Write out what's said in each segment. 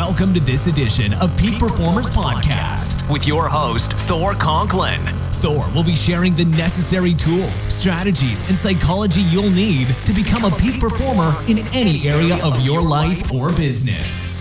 Welcome to this edition of Peak Performers Podcast with your host, Thor Conklin. Thor will be sharing the necessary tools, strategies, and psychology you'll need to become a peak performer in any area of your life or business.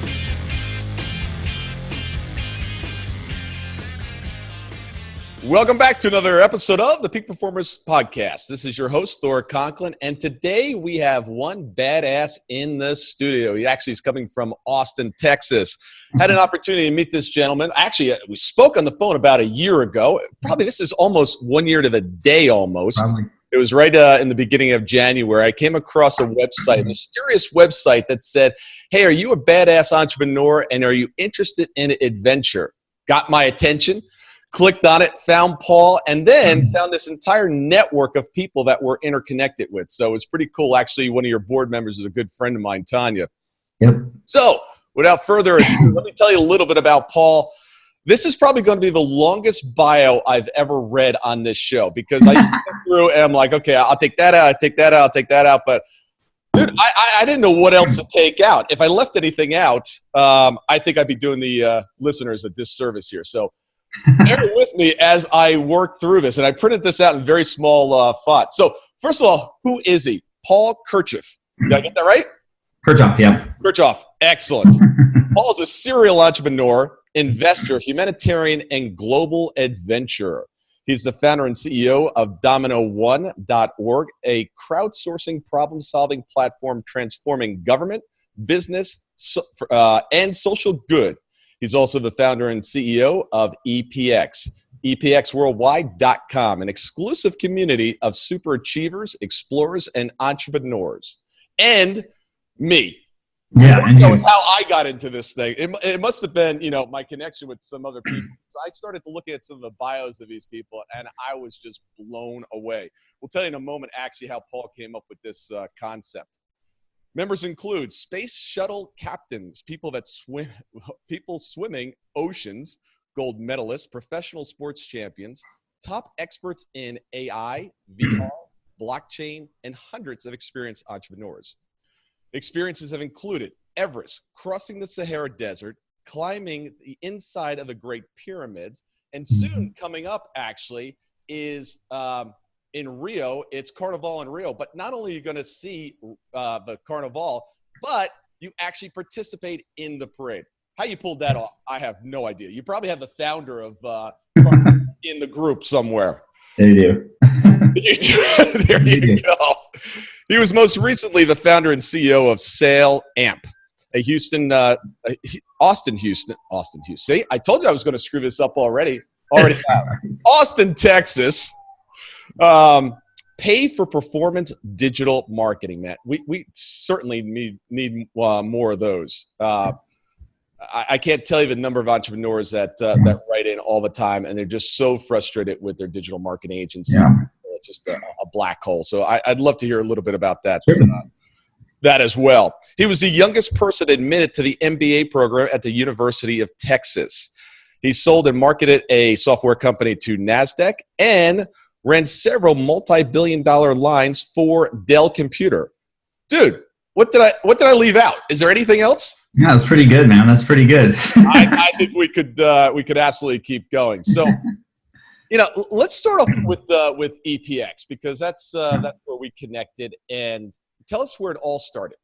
Welcome back to another episode of the Peak Performers Podcast. This is your host, Thor Conklin, and today we have one badass in the studio. He actually is coming from Austin, Texas. Had an opportunity to meet this gentleman. Actually, we spoke on the phone about a year ago. Probably this is almost 1 year to the day almost. Probably. It was right in the beginning of January. I came across a website, a mysterious website that said, hey, are you a badass entrepreneur and are you interested in adventure? Got my attention. Clicked on it, found Paul, and then found this entire network of people that we're interconnected with. So it was pretty cool. Actually, one of your board members is a good friend of mine, Tanya. Yep. So without further ado, let me tell you a little bit about Paul. This is probably going to be the longest bio I've ever read on this show because I go through and I'm like, okay, I'll take that out, I'll take that out, I'll take that out. But dude, I didn't know what else to take out. If I left anything out, I think I'd be doing the listeners a disservice here. So bear with me as I work through this. And I printed this out in very small font. So first of all, who is he? Paul Kirchoff. Did I get that right? Kirchoff, yeah. Kirchoff. Excellent. Paul is a serial entrepreneur, investor, humanitarian, and global adventurer. He's the founder and CEO of domino1.org, a crowdsourcing problem-solving platform transforming government, business, and social good. He's also the founder and CEO of EPX, EPXworldwide.com, an exclusive community of super achievers, explorers, and entrepreneurs. And me. Yeah, and that was how I got into this thing. It must have been, my connection with some other people. So I started looking at some of the bios of these people, and I was just blown away. We'll tell you in a moment, actually, how Paul came up with this concept. Members include space shuttle captains, people swimming oceans, gold medalists, professional sports champions, top experts in AI, VR, blockchain, and hundreds of experienced entrepreneurs. Experiences have included Everest, crossing the Sahara Desert, climbing the inside of the Great Pyramids, and soon coming up actually is in Rio, it's Carnival in Rio, but not only are you going to see the Carnival, but you actually participate in the parade. How you pulled that off, I have no idea. You probably have the founder of in the group somewhere. There you do. There you go. He was most recently the founder and CEO of SaleAMP, a Austin, Houston. See, I told you I was going to screw this up already. Austin, Texas. Pay for performance digital marketing, Matt. We certainly need more of those. I can't tell you the number of entrepreneurs that write in all the time, and they're just so frustrated with their digital marketing agency. Yeah. It's just a black hole. So I'd love to hear a little bit about that. Sure. That as well. He was the youngest person admitted to the MBA program at the University of Texas. He sold and marketed a software company to NASDAQ and ran several multi-billion-dollar lines for Dell Computer. Dude, what did I leave out? Is there anything else? Yeah, that's pretty good, man. That's pretty good. I think we could absolutely keep going. So, let's start off with EPX because that's where we connected. And tell us where it all started.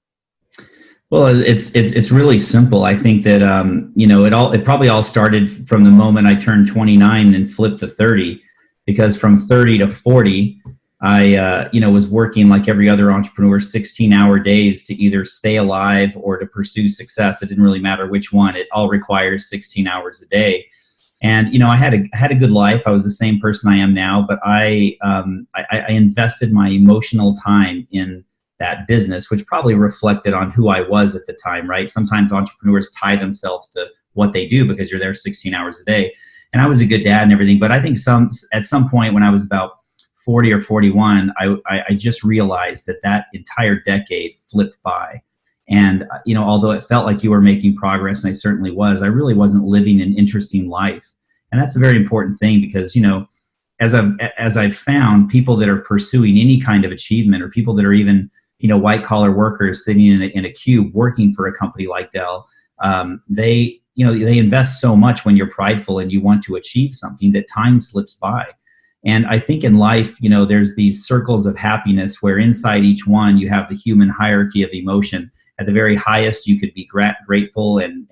Well, it's really simple. I think that it probably all started from the moment I turned 29 and flipped to 30. Because from 30 to 40, I was working like every other entrepreneur, 16-hour days to either stay alive or to pursue success. It didn't really matter which one. It all requires 16 hours a day. And I had a good life. I was the same person I am now, but I invested my emotional time in that business, which probably reflected on who I was at the time. Right? Sometimes entrepreneurs tie themselves to what they do because you're there 16 hours a day. And I was a good dad and everything, but I think at some point when I was about 40 or 41, I just realized that entire decade flipped by. And, although it felt like you were making progress, and I certainly was, I really wasn't living an interesting life. And that's a very important thing because, as I've found, people that are pursuing any kind of achievement or people that are even, white collar workers sitting in a queue working for a company like Dell, They invest so much when you're prideful and you want to achieve something that time slips by. And I think in life, there's these circles of happiness where inside each one you have the human hierarchy of emotion. At the very highest, you could be grateful and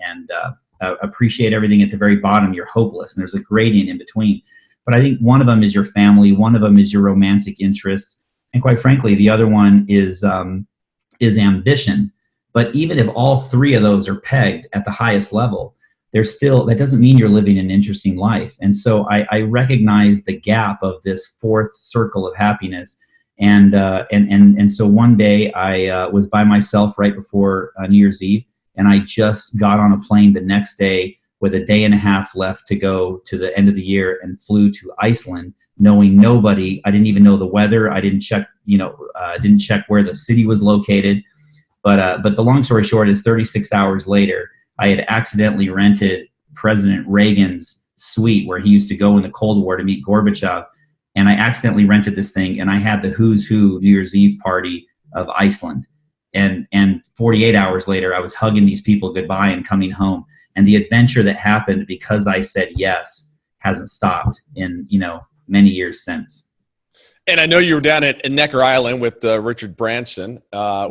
appreciate everything. At the very bottom, you're hopeless, and there's a gradient in between. But I think one of them is your family, one of them is your romantic interests, and quite frankly, the other one is ambition. But even if all three of those are pegged at the highest level, that doesn't mean you're living an interesting life. And so I recognize the gap of this fourth circle of happiness. And so one day I was by myself right before New Year's Eve, and I just got on a plane the next day with a day and a half left to go to the end of the year, and flew to Iceland, knowing nobody. I didn't even know the weather. I didn't check, didn't check where the city was located. But the long story short is 36 hours later, I had accidentally rented President Reagan's suite where he used to go in the Cold War to meet Gorbachev. And I accidentally rented this thing, and I had the who's who New Year's Eve party of Iceland. And 48 hours later, I was hugging these people goodbye and coming home. And the adventure that happened because I said yes hasn't stopped in, many years since. And I know you were down at Necker Island with Richard Branson,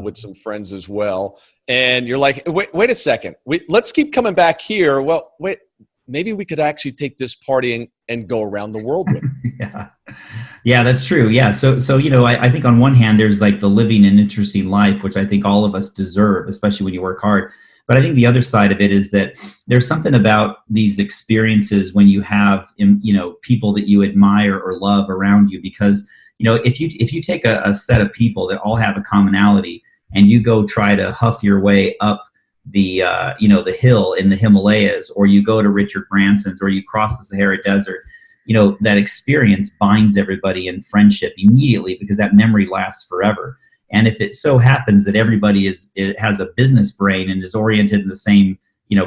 with some friends as well. And you're like, wait a second. Let's keep coming back here. Well, wait, maybe we could actually take this party and go around the world with it. Yeah, that's true. Yeah. So I think on one hand, there's like the living an interesting life, which I think all of us deserve, especially when you work hard. But I think the other side of it is that there's something about these experiences when you have, people that you admire or love around you, because, if you take a set of people that all have a commonality and you go try to huff your way up the hill in the Himalayas, or you go to Richard Branson's, or you cross the Sahara Desert, that experience binds everybody in friendship immediately, because that memory lasts forever. And if it so happens that everybody has a business brain and is oriented in the same,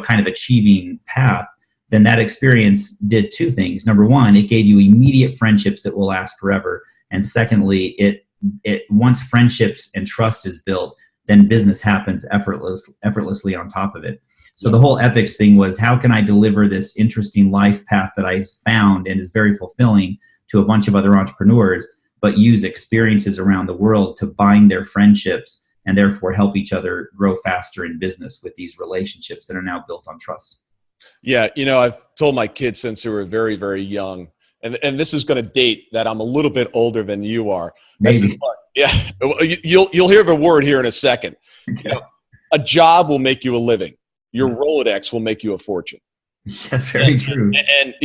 kind of achieving path, then that experience did two things. Number one, it gave you immediate friendships that will last forever. And secondly, it once friendships and trust is built, then business happens effortlessly on top of it. So the whole Epics thing was, how can I deliver this interesting life path that I found and is very fulfilling to a bunch of other entrepreneurs, but use experiences around the world to bind their friendships and therefore help each other grow faster in business with these relationships that are now built on trust. Yeah. I've told my kids since they were very, very young, and this is going to date that I'm a little bit older than you are. Maybe. Yeah. You'll hear the word here in a second. A job will make you a living. Your Rolodex will make you a fortune. Yeah, very true. And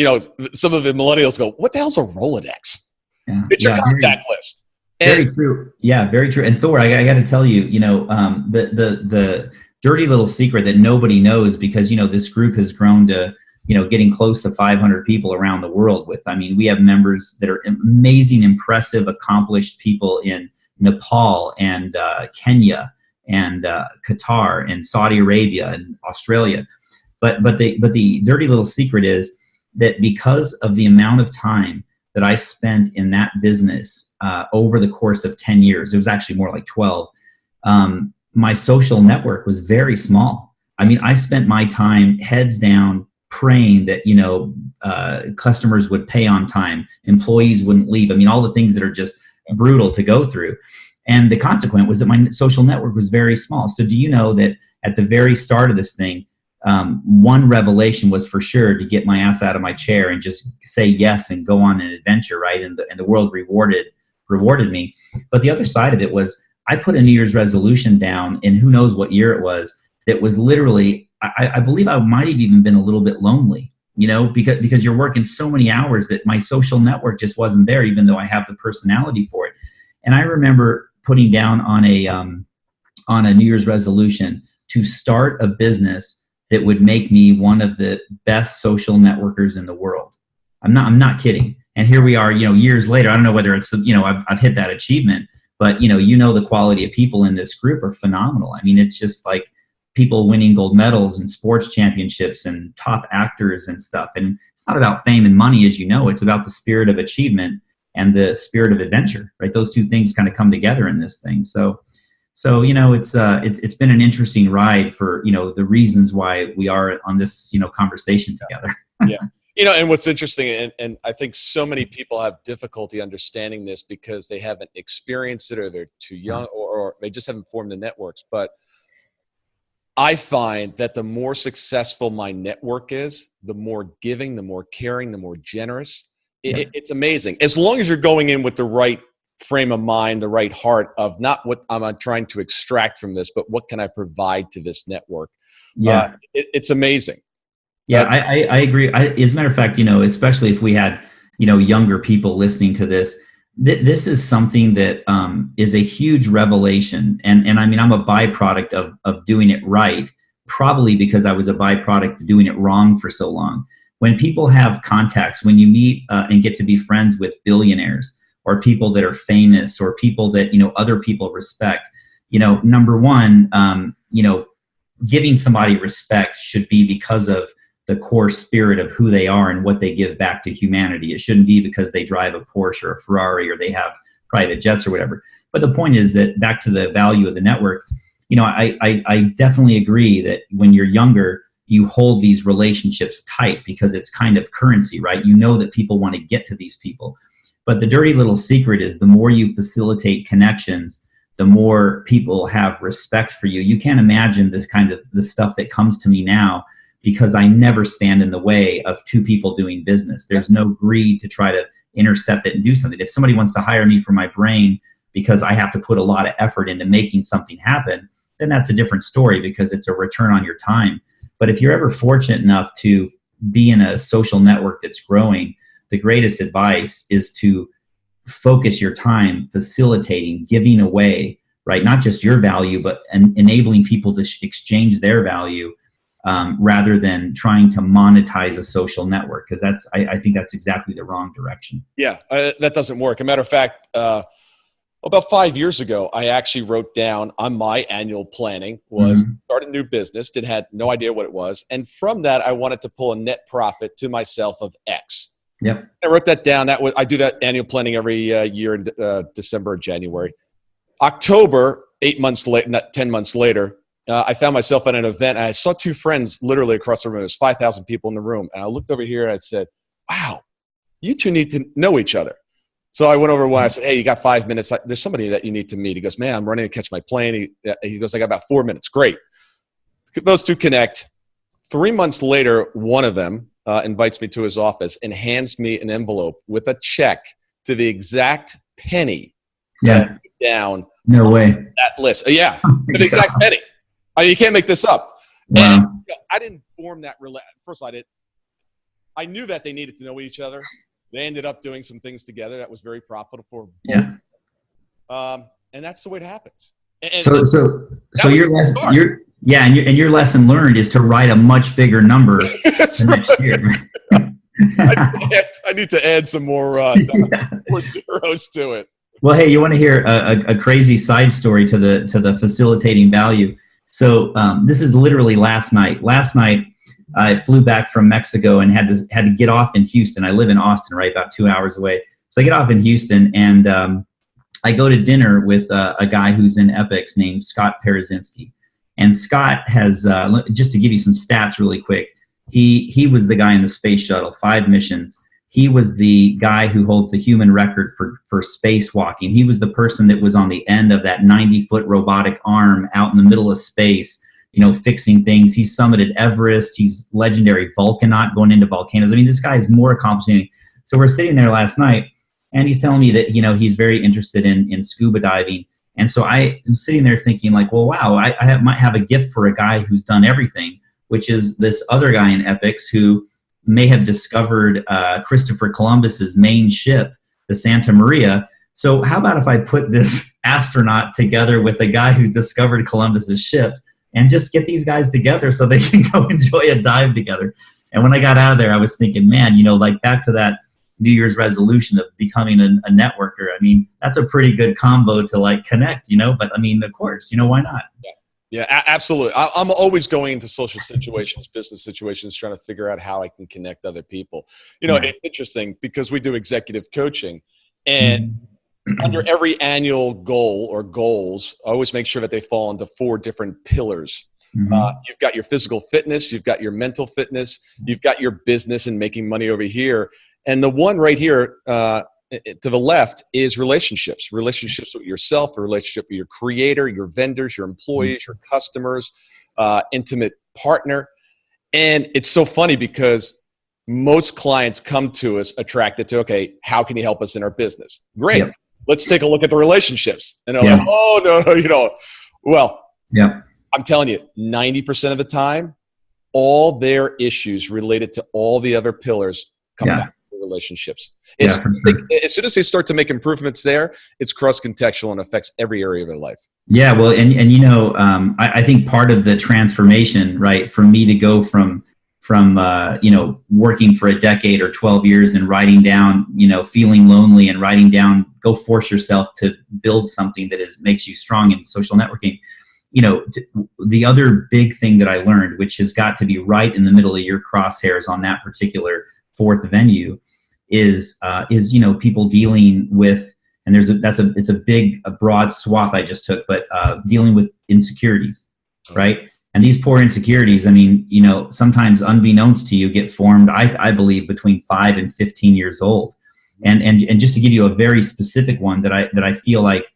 some of the millennials go, what the hell's a Rolodex? Yeah. It's your contact list. Very true. Yeah, very true. And Thor, I got to tell you, the dirty little secret that nobody knows, because, this group has grown to, getting close to 500 people around the world with. I mean, we have members that are amazing, impressive, accomplished people in Nepal and Kenya and Qatar and Saudi Arabia and Australia. But the dirty little secret is that because of the amount of time that I spent in that business over the course of 10 years, it was actually more like 12, my social network was very small. I mean, I spent my time heads down praying that, customers would pay on time, employees wouldn't leave. I mean, all the things that are just brutal to go through. And the consequence was that my social network was very small. So do you know that at the very start of this thing, one revelation was for sure to get my ass out of my chair and just say yes and go on an adventure, right? And the world rewarded me. But the other side of it was, I put a New Year's resolution down, and who knows what year it was, that was literally, I believe I might have even been a little bit lonely, because you're working so many hours that my social network just wasn't there, even though I have the personality for it. And I remember putting down on a New Year's resolution to start a business that would make me one of the best social networkers in the world. I'm not kidding. And here we are, years later. I don't know whether it's, I've hit that achievement, but the quality of people in this group are phenomenal. I mean, it's just like people winning gold medals and sports championships and top actors and stuff. And it's not about fame and money, as you know. It's about the spirit of achievement and the spirit of adventure, right? Those two things kind of come together in this thing. So So, it's been an interesting ride for, the reasons why we are on this, conversation together. Yeah. And what's interesting, and I think so many people have difficulty understanding this because they haven't experienced it, or they're too young, or they just haven't formed the networks. But I find that the more successful my network is, the more giving, the more caring, the more generous. It's amazing. As long as you're going in with the right frame of mind, the right heart of not what I'm trying to extract from this, but what can I provide to this network? Yeah. It's amazing. Yeah, I agree. As a matter of fact, especially if we had, younger people listening to this, this is something that is a huge revelation. And I mean, I'm a byproduct of doing it right, probably because I was a byproduct of doing it wrong for so long. When people have contacts, when you meet and get to be friends with billionaires or people that are famous or people that, other people respect, number one, giving somebody respect should be because of the core spirit of who they are and what they give back to humanity. It shouldn't be because they drive a Porsche or a Ferrari or they have private jets or whatever. But the point is that back to the value of the network, I definitely agree that when you're younger, you hold these relationships tight because it's kind of currency, right? You know that people want to get to these people. But the dirty little secret is the more you facilitate connections, the more people have respect for you. You can't imagine the stuff that comes to me now, because I never stand in the way of two people doing business. There's no greed to try to intercept it and do something. If somebody wants to hire me for my brain because I have to put a lot of effort into making something happen, then that's a different story because it's a return on your time. But if you're ever fortunate enough to be in a social network that's growing, the greatest advice is to focus your time facilitating, giving away, right? Not just your value, but enabling people to exchange their value, rather than trying to monetize a social network, because I think that's exactly the wrong direction. Yeah, that doesn't work. As a matter of fact, about 5 years ago, I actually wrote down on my annual planning was start a new business, had no idea what it was. And from that, I wanted to pull a net profit to myself of X. Yep. I wrote that down. I do that annual planning every year in December or January. October, 8 months late, not 10 months later, I found myself at an event, and I saw two friends literally across the room. There's 5,000 people in the room. And I looked over here and I said, wow, you two need to know each other. So I went over one. I said, hey, you got 5 minutes? There's somebody that you need to meet. He goes, man, I'm running to catch my plane. He goes, I got about 4 minutes. Great. Those two connect. 3 months later, one of them invites me to his office and hands me an envelope with a check to the exact penny down. No way. That list. Yeah, to the exact penny. You can't make this up. Wow. And I didn't form that First, I knew that they needed to know each other. They ended up doing some things together that was very profitable for both. Yeah. And that's the way it happens. So your lesson learned is to write a much bigger number next year. I need to add some more zeros to it. Well, hey, you want to hear a crazy side story to the facilitating value? So this is literally last night. Last night, I flew back from Mexico and had to get off in Houston. I live in Austin, right, about 2 hours away. So I get off in Houston, and I go to dinner with a guy who's in Epics named Scott Parazynski. And Scott has, just to give you some stats really quick, he was the guy in the space shuttle, 5 missions. He was the guy who holds the human record for spacewalking. He was the person that was on the end of that 90-foot robotic arm out in the middle of space, fixing things. He summited Everest. He's legendary Vulcanaut, going into volcanoes. I mean, this guy is more accomplished than me. So we're sitting there last night, and he's telling me that, he's very interested in scuba diving. And so I am sitting there thinking like, well, wow, I might have a gift for a guy who's done everything, which is this other guy in Epics who may have discovered Christopher Columbus's main ship, the Santa Maria. So how about if I put this astronaut together with a guy who discovered Columbus's ship and just get these guys together so they can go enjoy a dive together? And when I got out of there, I was thinking, man, like back to that New Year's resolution of becoming a networker. I mean, that's a pretty good combo to like connect, but I mean, of course, why not? Yeah, absolutely. I'm always going into social situations, business situations, trying to figure out how I can connect other people. It's interesting because we do executive coaching, and under every annual goal or goals, I always make sure that they fall into 4 different pillars. You've got your physical fitness, you've got your mental fitness, you've got your business and making money over here. And the one right here to the left is relationships with yourself, a relationship with your creator, your vendors, your employees, your customers, intimate partner. And it's so funny because most clients come to us attracted to, okay, how can you help us in our business? Great. Yep. Let's take a look at the relationships. And they're like, oh, no, well, I'm telling you, 90% of the time, all their issues related to all the other pillars come back to relationships. As soon as they start to make improvements there, it's cross-contextual and affects every area of their life. Yeah, well, and I think part of the transformation, right, for me to go from working for a decade or 12 years and writing down, feeling lonely and writing down, go force yourself to build something that makes you strong in social networking. The other big thing that I learned, which has got to be right in the middle of your crosshairs on that particular 4th venue, is people dealing with, and it's a broad swath I just took, but dealing with insecurities, right? And these poor insecurities, I mean, sometimes unbeknownst to you, get formed, I believe, between 5 and 15 years old. And just to give you a very specific one that I feel like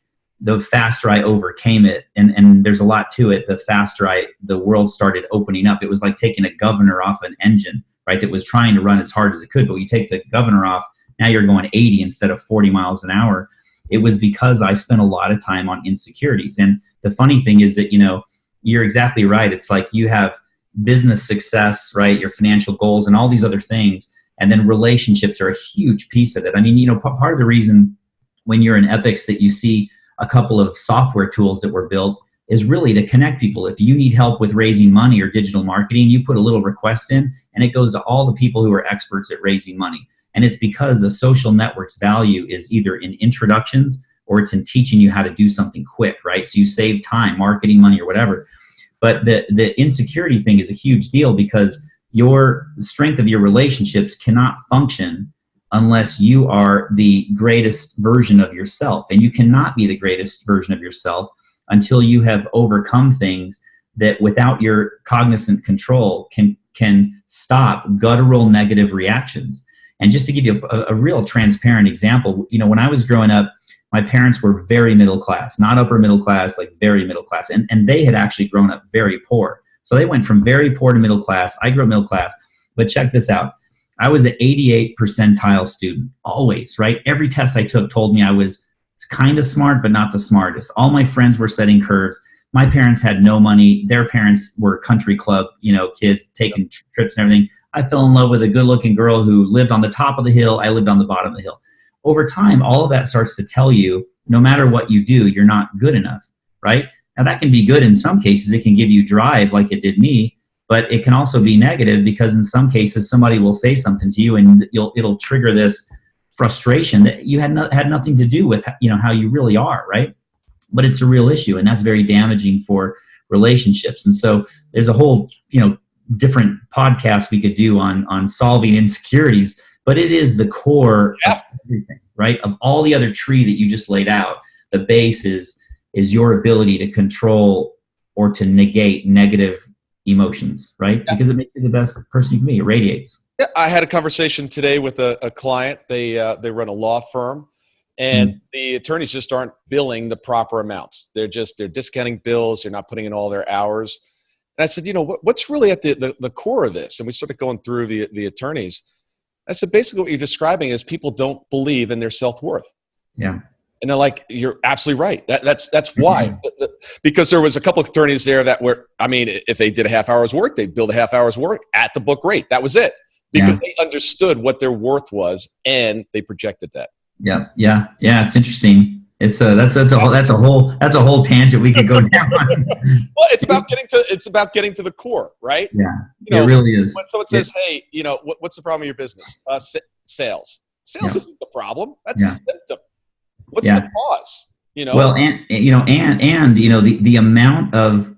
the faster I overcame it, and there's a lot to it, the faster the world started opening up. It was like taking a governor off an engine, right, that was trying to run as hard as it could, but you take the governor off, now you're going 80 instead of 40 miles an hour. It was because I spent a lot of time on insecurities. And the funny thing is that, you're exactly right. It's like you have business success, right, your financial goals and all these other things, and then relationships are a huge piece of it. I mean, part of the reason when you're in Epics that you see a couple of software tools that were built is really to connect people. If you need help with raising money or digital marketing, you put a little request in and it goes to all the people who are experts at raising money. And it's because the social network's value is either in introductions or it's in teaching you how to do something quick, right? So you save time, marketing money or whatever. But the insecurity thing is a huge deal because the strength of your relationships cannot function unless you are the greatest version of yourself. And you cannot be the greatest version of yourself until you have overcome things that without your cognizant control can stop guttural negative reactions. And just to give you a real transparent example, when I was growing up, my parents were very middle class, not upper middle class, like very middle class. And they had actually grown up very poor. So they went from very poor to middle class. I grew up middle class. But check this out. I was an 88 percentile student, always, right? Every test I took told me I was kind of smart, but not the smartest. All my friends were setting curves. My parents had no money. Their parents were country club, kids taking trips and everything. I fell in love with a good-looking girl who lived on the top of the hill. I lived on the bottom of the hill. Over time, all of that starts to tell you, no matter what you do, you're not good enough, right? Now, that can be good in some cases. It can give you drive like it did me, but it can also be negative because in some cases, somebody will say something to you and it'll trigger this frustration that you had nothing to do with, how you really are, right? But it's a real issue, and that's very damaging for relationships. And so there's a whole, different podcast we could do on solving insecurities, but it is the core of everything, right? Of all the other tree that you just laid out, the base is your ability to control or to negate negative emotions, right? Yeah. Because it makes you the best person you can be. It radiates. Yeah, I had a conversation today with a client. They run a law firm, and the attorneys just aren't billing the proper amounts. They're discounting bills. They're not putting in all their hours. And I said, what's really at the core of this? And we started going through the attorneys. I said, basically what you're describing is people don't believe in their self-worth. Yeah. And they're like, you're absolutely right. That's why. Because there was a couple of attorneys there that were, if they did a half hour's work, they'd bill a half hour's work at the book rate. That was it. Because they understood what their worth was and they projected that. Yeah. It's interesting. That's a whole tangent we could go down. Well, it's about getting to the core, right? Yeah, it really is. When someone says, "Hey, what's the problem with your business?" Sales. Sales isn't the problem. That's the symptom. What's the cause? Well, the amount of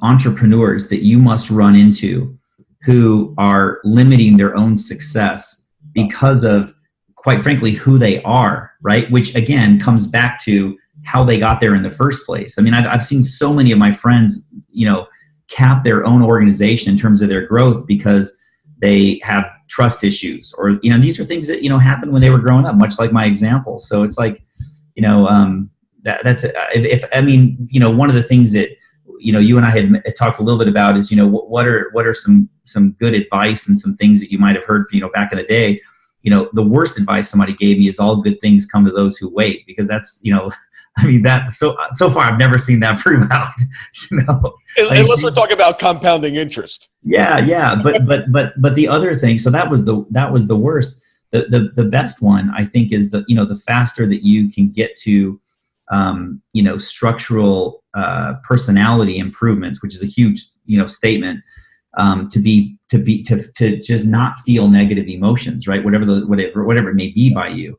entrepreneurs that you must run into who are limiting their own success because of, quite frankly, who they are, right? Which again comes back to how they got there in the first place. I mean, I've seen so many of my friends, cap their own organization in terms of their growth because they have trust issues, or these are things that happened when they were growing up, much like my example. So it's like, that's if I mean, one of the things that you and I had talked a little bit about is what are some good advice and some things that you might have heard back in the day. The worst advice somebody gave me is all good things come to those who wait, because that's I mean, that so far I've never seen that prove out. Unless we're talking about compounding interest. Yeah, but the other thing, so that was the worst. The best one, I think, is the faster that you can get to structural personality improvements, which is a huge statement, to just not feel negative emotions, right? Whatever it may be by you,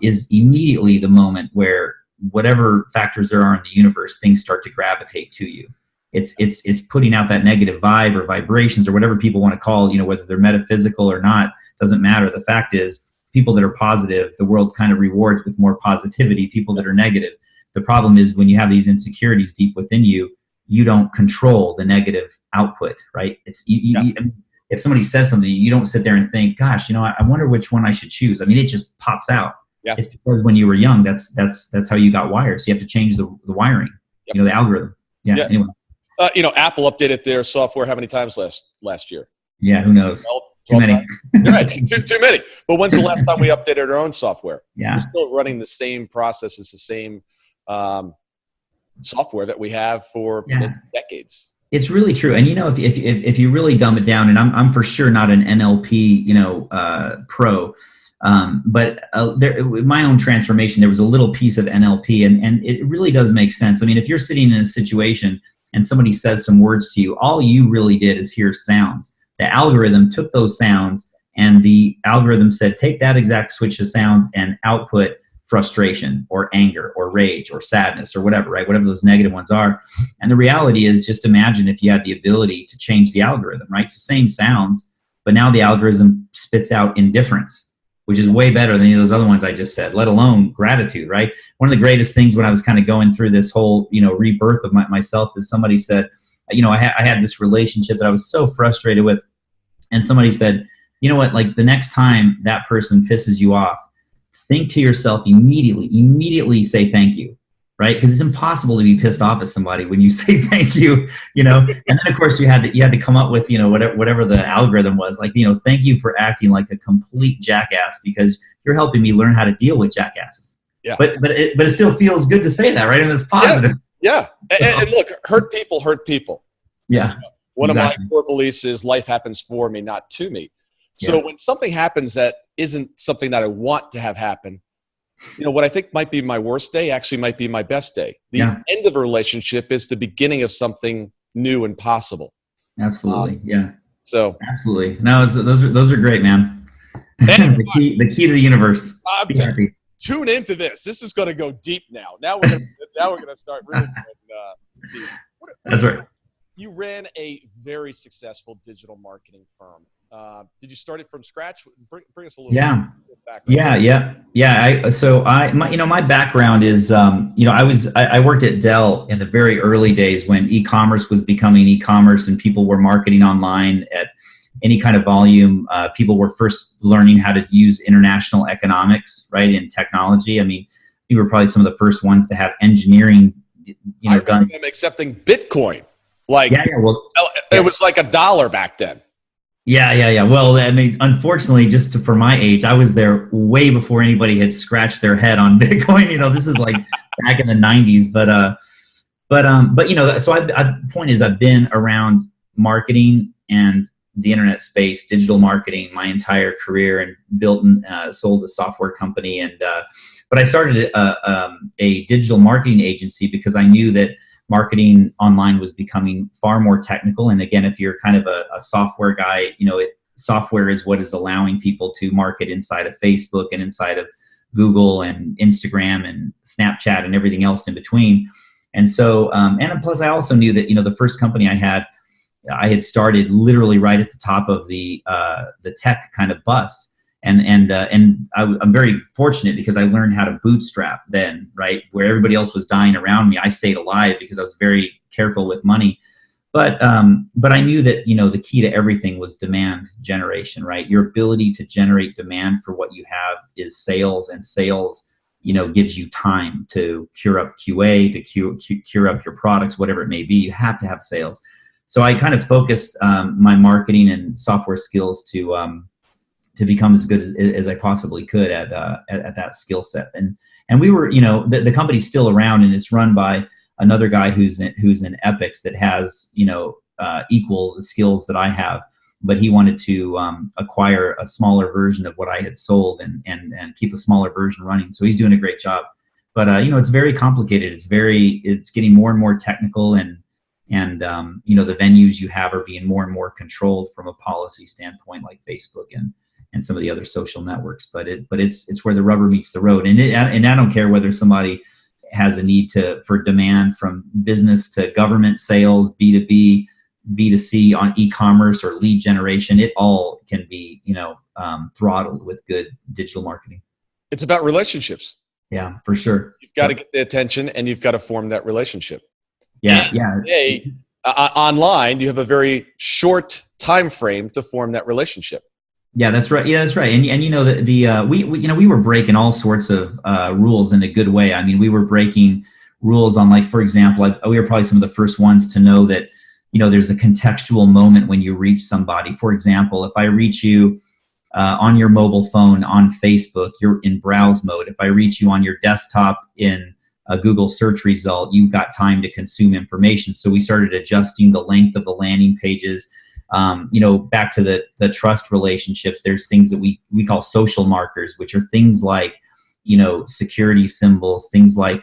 is immediately the moment where whatever factors there are in the universe, things start to gravitate to you. It's putting out that negative vibe or vibrations or whatever people want to call, whether they're metaphysical or not, doesn't matter. The fact is, people that are positive, the world kind of rewards with more positivity. People that are negative, the problem is when you have these insecurities deep within you, you don't control the negative output, right? If somebody says something, you don't sit there and think, gosh, I wonder which one I should choose. I mean, it just pops out. Yeah. It's because when you were young, that's how you got wired. So you have to change the wiring, the algorithm. Yeah. Anyway. Apple updated their software how many times last year? Yeah, who knows? Too many. Right, too many. But when's the last time we updated our own software? Yeah. We're still running the same processes, the same software that we have for decades. It's really true. And if you really dumb it down, and I'm for sure not an NLP pro, but my own transformation, there was a little piece of NLP, and it really does make sense. I mean, if you're sitting in a situation and somebody says some words to you, all you really did is hear sounds. The algorithm took those sounds, and the algorithm said, take that exact switch of sounds and output frustration or anger or rage or sadness or whatever, right? Whatever those negative ones are. And the reality is, just imagine if you had the ability to change the algorithm, right? It's the same sounds, but now the algorithm spits out indifference, which is way better than any of those other ones I just said, let alone gratitude, right? One of the greatest things when I was kind of going through this whole, rebirth of myself is somebody said, I had this relationship that I was so frustrated with. And somebody said, you know what, like the next time that person pisses you off, think to yourself immediately say thank you, right? Because it's impossible to be pissed off at somebody when you say thank you, And then of course you had to come up with, whatever the algorithm was, like, thank you for acting like a complete jackass because you're helping me learn how to deal with jackasses. Yeah. But it still feels good to say that, right? And it's positive. Yeah. And look, hurt people. Yeah. One of my core beliefs is life happens for me, not to me. So when something happens that isn't something that I want to have happen, what I think might be my worst day actually might be my best day. The end of a relationship is the beginning of something new and possible. Absolutely. Yeah. So absolutely. No, those are great, man. The key to the universe. Be happy. Tune into this. This is going to go deep now. Now we're going to start really deep. That's right. You ran a very successful digital marketing firm. Did you start it from scratch? Bring us a little background. My background is, I worked at Dell in the very early days when e-commerce was becoming e-commerce and people were marketing online at any kind of volume. People were first learning how to use international economics, right, in technology. I mean, we were probably some of the first ones to have engineering, I remember them accepting Bitcoin. It was like $1 back then. Yeah. Well, I mean, unfortunately, for my age, I was there way before anybody had scratched their head on Bitcoin. This is like back in the 90s. So point is, I've been around marketing and the internet space, digital marketing, my entire career, and built and sold a software company. But I started a digital marketing agency because I knew that marketing online was becoming far more technical. And again, if you're kind of a software guy, software is what is allowing people to market inside of Facebook and inside of Google and Instagram and Snapchat and everything else in between. And so, and plus I also knew that, the first company I had started literally right at the top of the tech kind of bust. I'm very fortunate because I learned how to bootstrap then, right? Where everybody else was dying around me, I stayed alive because I was very careful with money. But I knew that, the key to everything was demand generation, right? Your ability to generate demand for what you have is sales, and sales, gives you time to cure up QA, to cure up your products, whatever it may be. You have to have sales. So I kind of focused my marketing and software skills to become as good as I possibly could at that skill set. And we were, the company's still around, and it's run by another guy who's in Epics that has, equal the skills that I have, but he wanted to acquire a smaller version of what I had sold and keep a smaller version running. So he's doing a great job. But it's very complicated. It's getting more and more technical, and the venues you have are being more and more controlled from a policy standpoint, like Facebook and some of the other social networks. But it's where the rubber meets the road. And I don't care whether somebody has a need for demand from business to government sales, B2B, B2C on e-commerce or lead generation. It all can be, throttled with good digital marketing. It's about relationships. Yeah, for sure. You've got to get the attention, and you've got to form that relationship. Yeah. Today, online, you have a very short time frame to form that relationship. Yeah, that's right. Yeah, that's right. And we were breaking all sorts of rules in a good way. I mean, we were breaking rules on, like, for example, we were probably some of the first ones to know that, there's a contextual moment when you reach somebody. For example, if I reach you on your mobile phone on Facebook, you're in browse mode. If I reach you on your desktop in a Google search result, you've got time to consume information. So we started adjusting the length of the landing pages. Back to the trust relationships, there's things that we call social markers, which are things like, security symbols, things like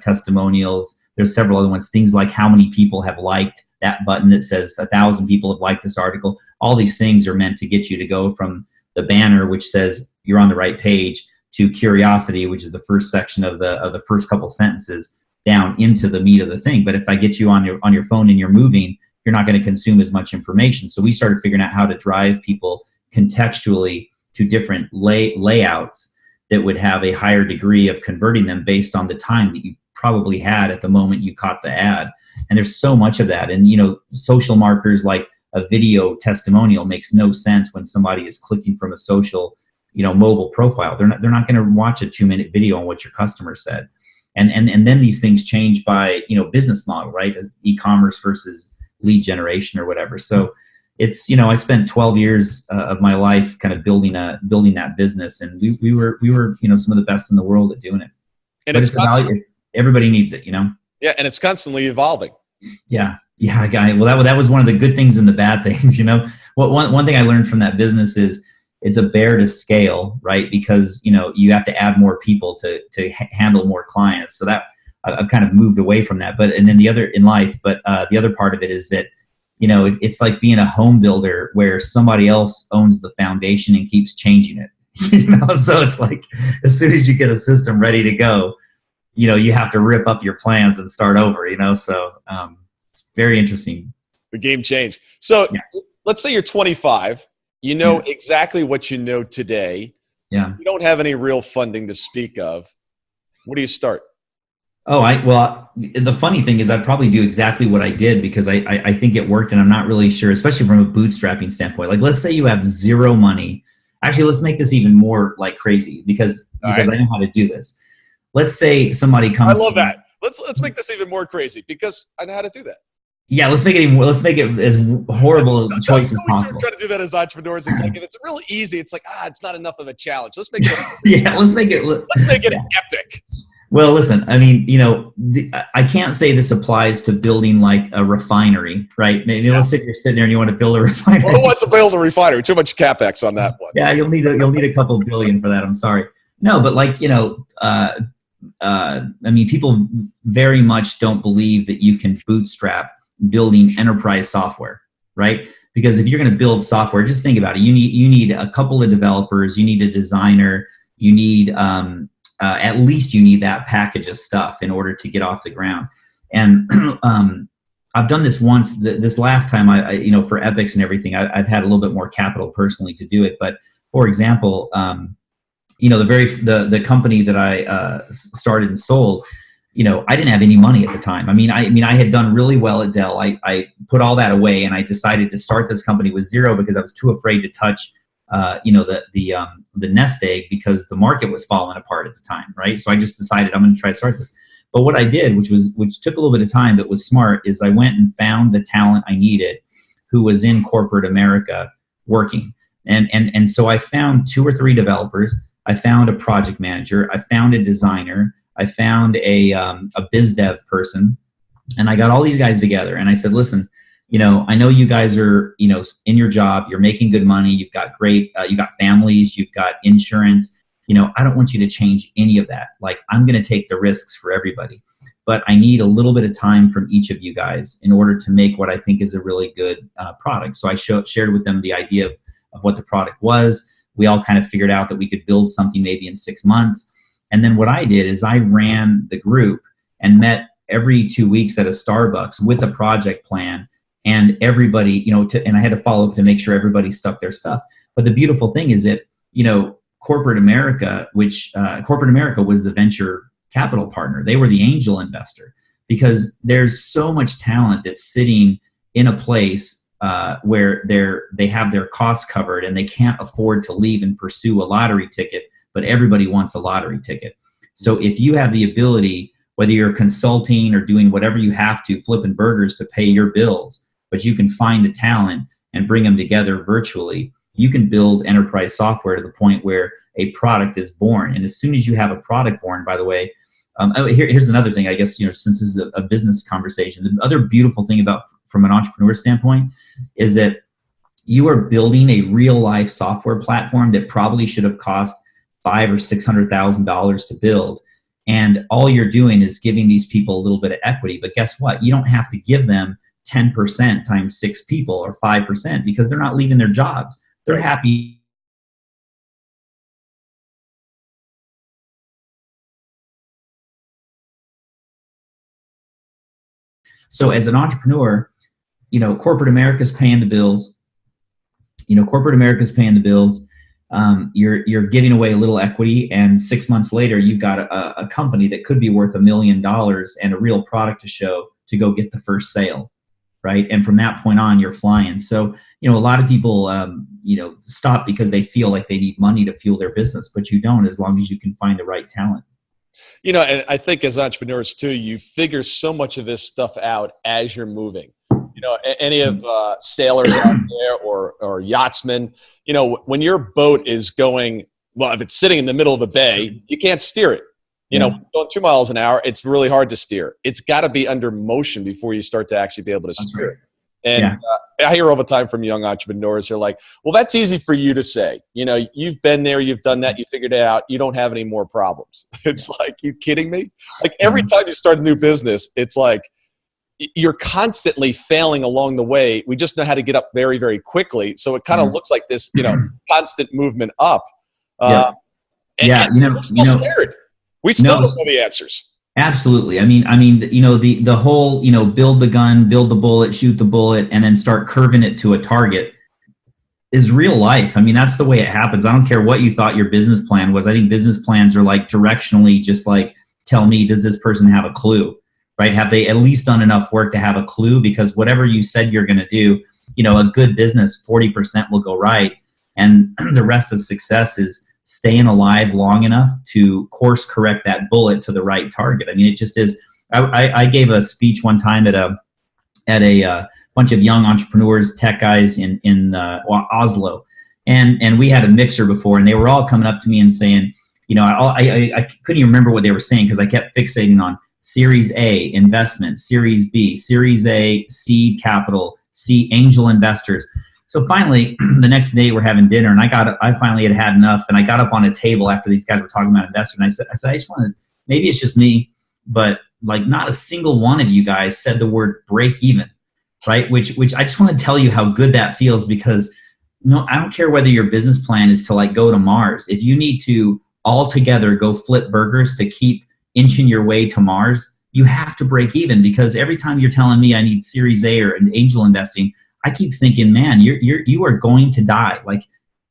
testimonials. There's several other ones, things like how many people have liked that button that says 1,000 people have liked this article. All these things are meant to get you to go from the banner, which says you're on the right page, to curiosity, which is the first section of the first couple sentences, down into the meat of the thing. But if I get you on your phone and you're moving, you're not going to consume as much information. So we started figuring out how to drive people contextually to different layouts that would have a higher degree of converting them based on the time that you probably had at the moment you caught the ad. And there's so much of that. And, social markers like a video testimonial makes no sense when somebody is clicking from a social, mobile profile. They're not going to watch a 2-minute video on what your customer said. And then these things change by, business model, right? As e-commerce versus lead generation or whatever. So it's, I spent 12 years of my life kind of building that business, and we were some of the best in the world at doing it. And it's everybody needs it, Yeah, and it's constantly evolving. Yeah, guy. Well, that was one of the good things and the bad things. One thing I learned from that business is it's a bear to scale, right? Because you have to add more people to handle more clients. So that I've kind of moved away from that. And then the other in life, the other part of it is that it's like being a home builder where somebody else owns the foundation and keeps changing it. So it's like as soon as you get a system ready to go, you have to rip up your plans and start over. So it's very interesting. The game changed. So Let's say you're 25. You know exactly what you know today. Yeah. You don't have any real funding to speak of. Where do you start? The funny thing is I'd probably do exactly what I did because I think it worked, and I'm not really sure, especially from a bootstrapping standpoint. Like, let's say you have zero money. Actually, let's make this even more like crazy because I know how to do this. Let's say somebody comes. I love that. Let's make this even more crazy because I know how to do that. Yeah, let's make it as horrible a choice as possible. We're trying to do that as entrepreneurs. It's like if it's really easy, it's like it's not enough of a challenge. Let's make it. Let's make it epic. Well, listen, I mean, I can't say this applies to building like a refinery, right? Maybe let's say you're sitting there and you want to build a refinery. Well, who wants to build a refinery? Too much CapEx on that one. Yeah, you'll need a couple billion for that. I'm sorry. No, but like, I mean, people very much don't believe that you can bootstrap building enterprise software, right? Because if you're going to build software, just think about it. You need a couple of developers, you need a designer, you need at least you need that package of stuff in order to get off the ground. And I've done this once. This last time, I for Epics and everything, I've had a little bit more capital personally to do it. But for example, the company that I started and sold, I didn't have any money at the time. I had done really well at Dell. I put all that away, and I decided to start this company with zero because I was too afraid to touch, the nest egg, because the market was falling apart at the time, right? So I just decided I'm going to try to start this. But what I did, which took a little bit of time but was smart, is I went and found the talent I needed who was in corporate America working. And so I found 2 or 3 developers. I found a project manager. I found a designer. I found a biz dev person, and I got all these guys together. And I said, listen, I know you guys are, in your job, you're making good money. You've got great, you got families, you've got insurance. I don't want you to change any of that. Like, I'm going to take the risks for everybody, but I need a little bit of time from each of you guys in order to make what I think is a really good product. So I shared with them the idea of what the product was. We all kind of figured out that we could build something maybe in 6 months. And then what I did is I ran the group and met every 2 weeks at a Starbucks with a project plan, and everybody, and I had to follow up to make sure everybody stuck their stuff. But the beautiful thing is that, corporate America was the venture capital partner. They were the angel investor, because there's so much talent that's sitting in a place where they have their costs covered and they can't afford to leave and pursue a lottery ticket, but everybody wants a lottery ticket. So if you have the ability, whether you're consulting or doing whatever you have to, flipping burgers to pay your bills, but you can find the talent and bring them together virtually, you can build enterprise software to the point where a product is born. And as soon as you have a product born, by the way, here's another thing, I guess, since this is a business conversation, the other beautiful thing from an entrepreneur standpoint is that you are building a real life software platform that probably should have cost $500,000 or $600,000 to build. And all you're doing is giving these people a little bit of equity. But guess what? You don't have to give them 10% times 6 people or 5%, because they're not leaving their jobs. They're happy. So as an entrepreneur, corporate America's paying the bills. You're giving away a little equity, and 6 months later, you've got a company that could be worth $1 million and a real product to show to go get the first sale, right? And from that point on, you're flying. So, a lot of people, stop because they feel like they need money to fuel their business, but you don't, as long as you can find the right talent. And I think as entrepreneurs too, you figure so much of this stuff out as you're moving. Any of sailors out there or yachtsmen, when your boat is going, well, if it's sitting in the middle of the bay, you can't steer it. Going 2 miles an hour, it's really hard to steer. It's got to be under motion before you start to actually be able to steer it. And I hear all the time from young entrepreneurs, they're like, well, that's easy for you to say. You've been there, you've done that, you figured it out, you don't have any more problems. It's like, you kidding me? Like, every time you start a new business, it's like you're constantly failing along the way. We just know how to get up very, very quickly. So it kind of looks like this, constant movement up. And we're still scared. We still don't know the answers. Absolutely. The whole, build the gun, build the bullet, shoot the bullet, and then start curving it to a target is real life. That's the way it happens. I don't care what you thought your business plan was. I think business plans are like directionally, just like, tell me, does this person have a clue, right? Have they at least done enough work to have a clue? Because whatever you said you're going to do, a good business, 40% will go right. And the rest of success is staying alive long enough to course correct that bullet to the right target. It just is. I gave a speech one time at a bunch of young entrepreneurs, tech guys in Oslo, and we had a mixer before, and they were all coming up to me and saying, I couldn't even remember what they were saying because I kept fixating on Series A investment, Series B, Series A seed capital, C angel investors. So finally, the next day we're having dinner, and I finally had enough, and I got up on a table after these guys were talking about investors, and I said, I just want to, maybe it's just me, but like not a single one of you guys said the word break even, right? Which I just want to tell you how good that feels, because I don't care whether your business plan is to like go to Mars. If you need to all together go flip burgers to keep inching your way to Mars, you have to break even, because every time you're telling me I need Series A or an angel investing, I keep thinking, man, you are going to die. Like,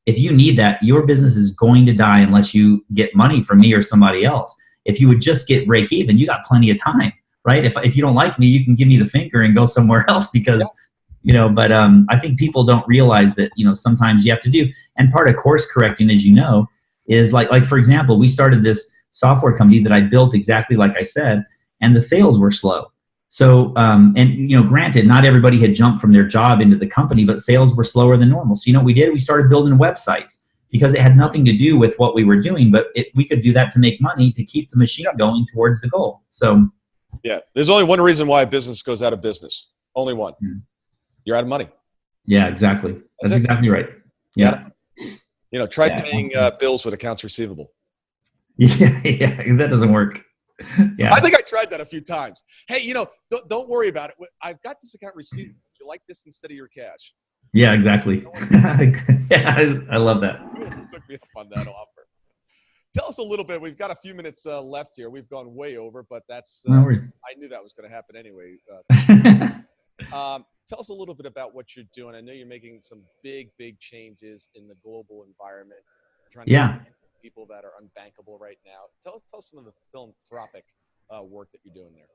if you need that, your business is going to die unless you get money from me or somebody else. If you would just get break even, you got plenty of time, right? If you don't like me, you can give me the finger and go somewhere else because, but I think people don't realize that, sometimes you have to do, and part of course correcting, as you know, is like for example, we started this software company that I built exactly like I said, and the sales were slow. So, granted, not everybody had jumped from their job into the company, but sales were slower than normal. So, what we did, we started building websites because it had nothing to do with what we were doing, but we could do that to make money to keep the machine going towards the goal. So, yeah, there's only one reason why a business goes out of business. Only one. You're out of money. Yeah, exactly. That's exactly right. Yeah. Try paying bills with accounts receivable. Yeah, that doesn't work. Yeah. I think I tried that a few times. Hey, don't worry about it. I've got this account receivable. Would you like this instead of your cash? Yeah, exactly. Yeah, I love that. You took me up on that offer. Tell us a little bit. We've got a few minutes left here. We've gone way over, but that's no worries. I knew that was going to happen anyway. Tell us a little bit about what you're doing. I know you're making some big changes in the global environment. Trying to people that are unbankable right now. Tell us some of the philanthropic work that you're doing there.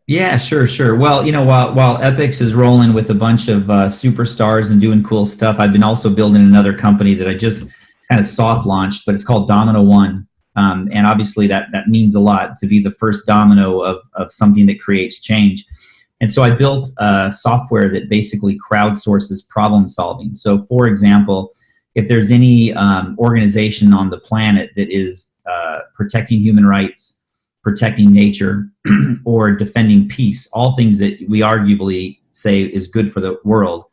Yeah, sure. Well, while Epix is rolling with a bunch of superstars and doing cool stuff, I've been also building another company that I just kind of soft launched, but it's called Domino One. And obviously that means a lot to be the first domino of something that creates change. And so I built software that basically crowdsources problem solving. So for example, if there's any organization on the planet that is protecting human rights, protecting nature, or defending peace, all things that we arguably say is good for the world,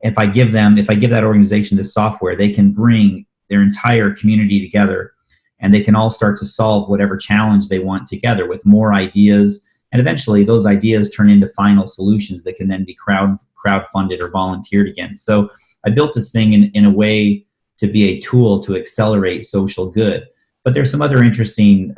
if I give that organization this software, they can bring their entire community together and they can all start to solve whatever challenge they want together with more ideas. And eventually those ideas turn into final solutions that can then be crowdfunded or volunteered against. So I built this thing in a way to be a tool to accelerate social good. But there's some other interesting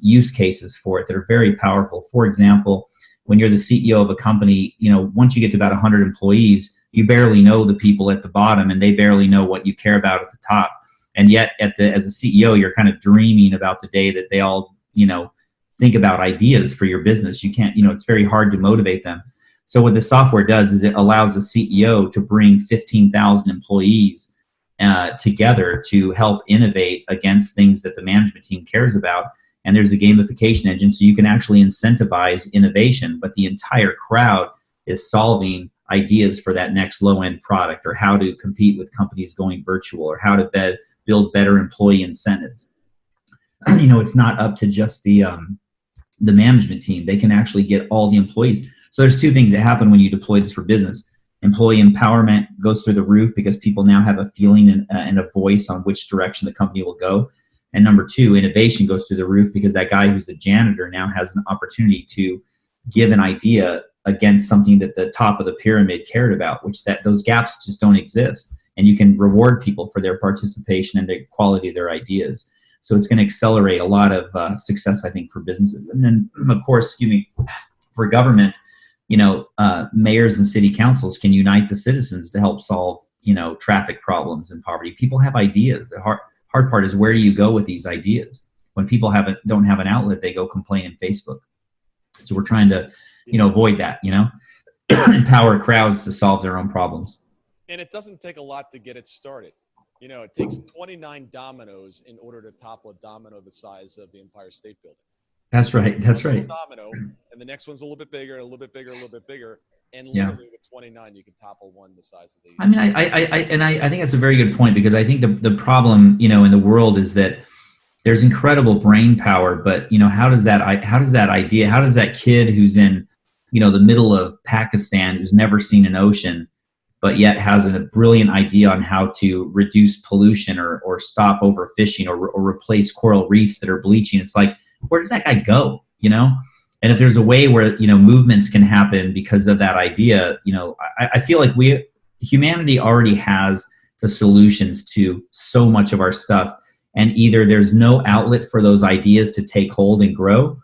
use cases for it that are very powerful. For example, when you're the CEO of a company, once you get to about 100 employees, you barely know the people at the bottom and they barely know what you care about at the top. And yet as a CEO, you're kind of dreaming about the day that they all, think about ideas for your business. You can't, it's very hard to motivate them. So what the software does is it allows a CEO to bring 15,000 employees together to help innovate against things that the management team cares about. And there's a gamification engine, so you can actually incentivize innovation, but the entire crowd is solving ideas for that next low-end product, or how to compete with companies going virtual, or how to build better employee incentives. It's not up to just the management team. They can actually get all the employees. So there's two things that happen when you deploy this for business. Employee empowerment goes through the roof because people now have a feeling and a voice on which direction the company will go. And number two, innovation goes through the roof because that guy who's a janitor now has an opportunity to give an idea against something that the top of the pyramid cared about, those gaps just don't exist. And you can reward people for their participation and the quality of their ideas. So it's going to accelerate a lot of success, I think, for businesses. And then, of course, for government, mayors and city councils can unite the citizens to help solve, traffic problems and poverty. People have ideas. The hard part is, where do you go with these ideas? When people don't have an outlet, they go complain in Facebook. So we're trying to, avoid that, empower crowds to solve their own problems. And it doesn't take a lot to get it started. It takes 29 dominoes in order to topple a domino the size of the Empire State Building. That's right. Domino, and the next one's a little bit bigger, a little bit bigger, a little bit bigger, and literally with 29, you can topple one the size of the. I mean, I think that's a very good point, because I think the problem, in the world is that there's incredible brain power, but how does that kid who's in, the middle of Pakistan, who's never seen an ocean, but yet has a brilliant idea on how to reduce pollution or stop overfishing or replace coral reefs that are bleaching? It's like, where does that guy go? And if there's a way where, movements can happen because of that idea, I feel like humanity already has the solutions to so much of our stuff. And either there's no outlet for those ideas to take hold and grow,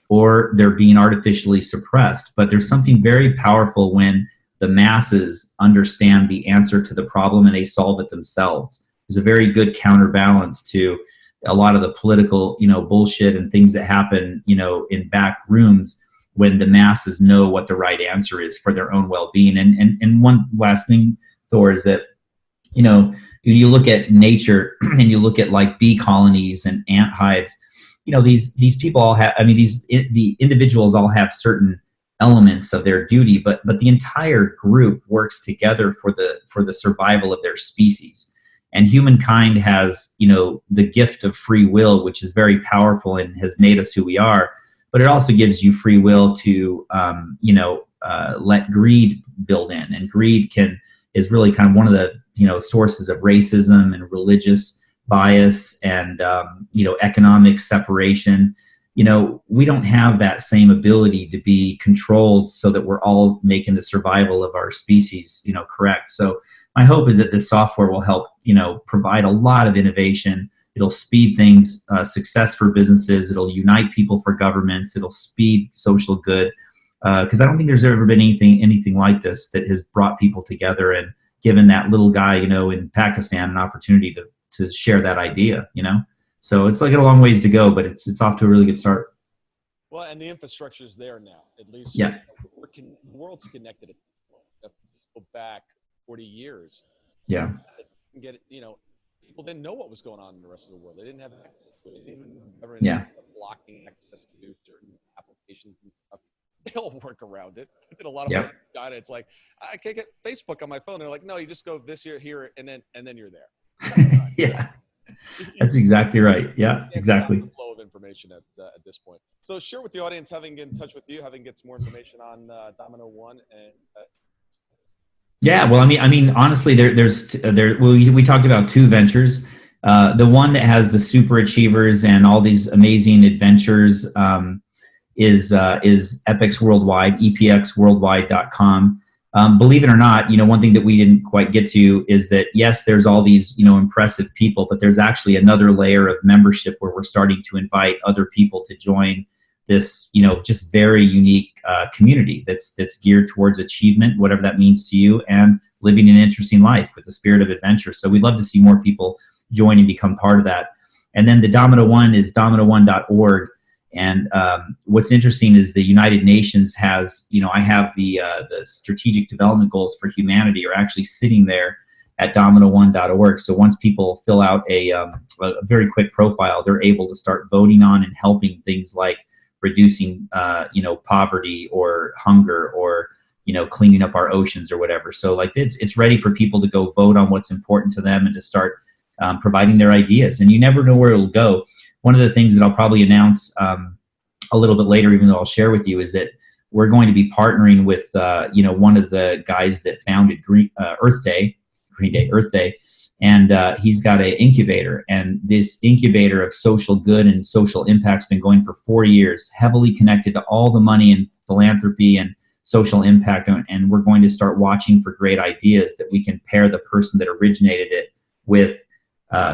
or they're being artificially suppressed. But there's something very powerful when the masses understand the answer to the problem and they solve it themselves. is a very good counterbalance to a lot of the political, bullshit and things that happen, in back rooms when the masses know what the right answer is for their own well-being. And one last thing, Thor, is that, you look at nature and you look at like bee colonies and ant hives, these people all have, the individuals all have certain elements of their duty, but the entire group works together for the survival of their species. And humankind has, the gift of free will, which is very powerful and has made us who we are. But it also gives you free will to, let greed build in. And greed is really kind of one of the, sources of racism and religious bias and, economic separation. We don't have that same ability to be controlled so that we're all making the survival of our species, correct. So my hope is that this software will help, provide a lot of innovation. It'll speed things, success for businesses. It'll unite people for governments. It'll speed social good. Because I don't think there's ever been anything like this that has brought people together and given that little guy, in Pakistan an opportunity to share that idea, So it's like a long ways to go, but it's off to a really good start. Well, and the infrastructure is there now, at least. Yeah. The world's connected. Go back 40 years. Yeah. Get people didn't know what was going on in the rest of the world. They didn't have access to it. They didn't ever blocking access to certain applications and stuff. They all work around it. I did a lot of work on it. It's like, I can't get Facebook on my phone. They're like, no, you just go this here, and then you're there. Yeah. That's exactly right. Yeah, exactly. The flow of information at this point. So share with the audience, having get in touch with you, having get some more information on Domino One and. Yeah, well, honestly, we talked about two ventures. The one that has the super achievers and all these amazing adventures is Epix Worldwide, epxworldwide.com. Believe it or not, one thing that we didn't quite get to is that, yes, there's all these, impressive people, but there's actually another layer of membership where we're starting to invite other people to join this, just very unique community that's geared towards achievement, whatever that means to you, and living an interesting life with the spirit of adventure. So we'd love to see more people join and become part of that. And then the Domino One is domino1.org. And what's interesting is the United Nations has, I have the strategic development goals for humanity are actually sitting there at domino1.org. So once people fill out a very quick profile, they're able to start voting on and helping things like reducing, poverty or hunger or, cleaning up our oceans or whatever. So like it's ready for people to go vote on what's important to them and to start providing their ideas. And you never know where it'll go. One of the things that I'll probably announce a little bit later, even though I'll share with you, is that we're going to be partnering with, one of the guys that founded Green Day, and he's got an incubator. And this incubator of social good and social impact's been going for 4 years, heavily connected to all the money and philanthropy and social impact. And we're going to start watching for great ideas that we can pair the person that originated it with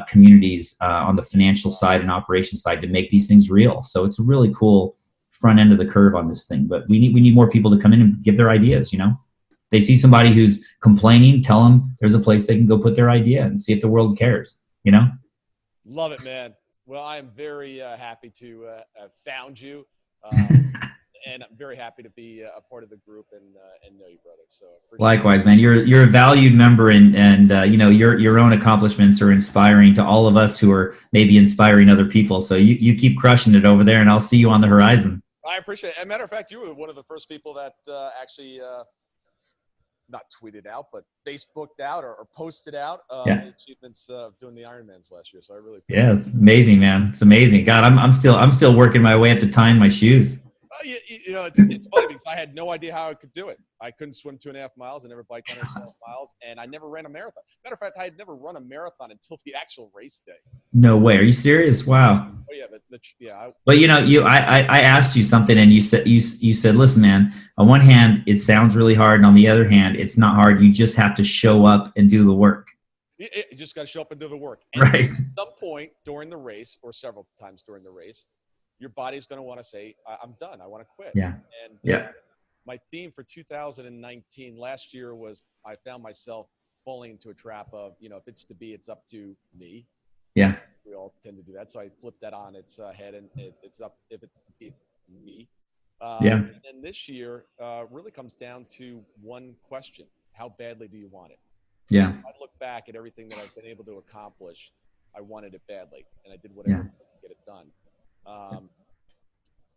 communities on the financial side and operations side to make these things real. So it's a really cool front end of the curve on this thing. But we need more people to come in and give their ideas. They see somebody who's complaining, tell them there's a place they can go put their idea and see if the world cares. Love it, man. Well, I am very happy to have found you. And I'm very happy to be a part of the group and know you, brother. So likewise, man. You're a valued member, and your own accomplishments are inspiring to all of us who are maybe inspiring other people. So you keep crushing it over there, and I'll see you on the horizon. I appreciate it. As a matter of fact, you were one of the first people that actually not tweeted out, but Facebooked out or posted out the achievements of doing the Ironmans last year. So I really appreciate it's amazing, man. It's amazing. God, I'm still working my way up to tying my shoes. It's funny because I had no idea how I could do it. I couldn't swim 2.5 miles. I never biked 112 miles, and I never ran a marathon. Matter of fact, I had never run a marathon until the actual race day. No way. Are you serious? Wow. Oh yeah, But I asked you something, and you said, listen, man. On one hand, it sounds really hard, and on the other hand, it's not hard. You just have to show up and do the work. You just got to show up and do the work. And right. At some point during the race, or several times during the race, your body's going to want to say, I'm done. I want to quit. Yeah. And my theme for 2019 last year was I found myself falling into a trap of, if it's to be, it's up to me. Yeah. We all tend to do that. So I flipped that on its head, and it's up if it's to be me. And then this year really comes down to one question: how badly do you want it? Yeah. I look back at everything that I've been able to accomplish. I wanted it badly, and I did whatever to get it done.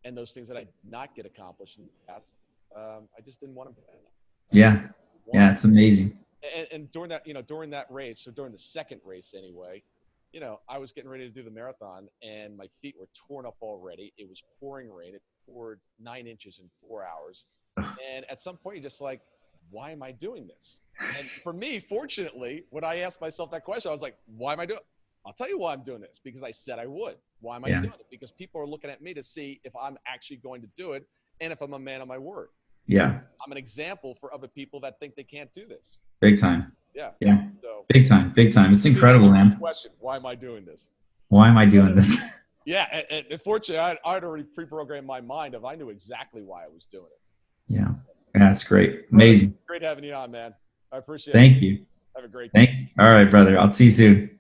And those things that I did not get accomplished in the past, I just didn't want them bad enough. Yeah. Yeah. It's amazing. And during that race, so during the second race anyway, I was getting ready to do the marathon, and my feet were torn up already. It was pouring rain. It poured 9 inches in 4 hours. And at some point, you're just like, why am I doing this? And for me, fortunately, when I asked myself that question, I was like, why am I doing it? I'll tell you why I'm doing this, because I said I would. Why am I doing it? Because people are looking at me to see if I'm actually going to do it and if I'm a man of my word. Yeah. I'm an example for other people that think they can't do this. Big time. Yeah. Yeah. So, big time. Big time. It's incredible, man. Question: why am I doing this? Why am I doing this? Yeah. And fortunately, I'd already pre-programmed my mind I knew exactly why I was doing it. Yeah. That's great. Amazing. Great having you on, man. I appreciate it. Thank you. Have a great day. Thank you. All right, brother. I'll see you soon.